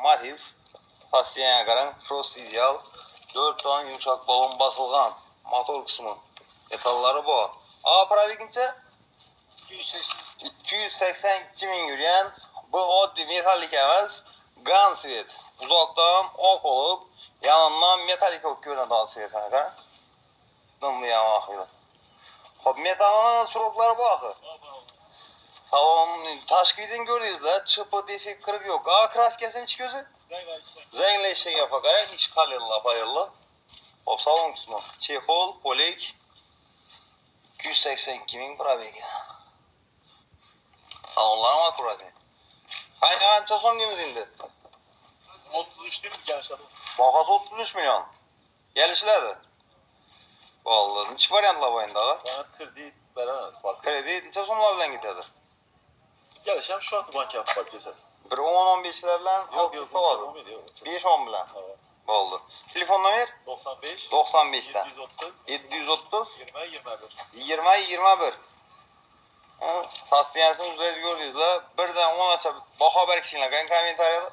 Matiz. Lastiğine qarang, Frost ideal. 4 ton yumuşak balon basılgan. Motor kısmı. Detalları bu. A probegince 282 bin yürüyen. Bu oddi metalik emas. Gunswet. Uzaktan ok olup yanından metalik ok görünən daha söylesene qarang. Dımlayan axıyla. Hop, metalının surokları bu axı. Salon taşkıydın gördünüz de, çıpı, defik, kırık yok. A kraskesinin iç gözü? Zengle işe yapar qarang, iç kalırla, bayırla. Hop, salon kısmı. Çehol, polik. 282 bin probegi. Salonlar mı kuradi? Hangi ança son günümüz indi? 33 değil mi gençler? Bakası 33 milyon. Gelişledi. Vallahi, neçik variantlar var indi ağa? Bana kredi veremez. Bak. Kredi neçe sonlar bilen gitedi? Gelişem şu an banka yapmak yeter. Bir 10-15 lira bilen Yok altısı var. 5-10 bilen. Evet. Oldu. Telefon numara? 95 95'ten. 730 730 20 21. 20-21. Sastiyansın üzeri gördünüz la. Birden 10 açıp baka berksinler. Komentariyada.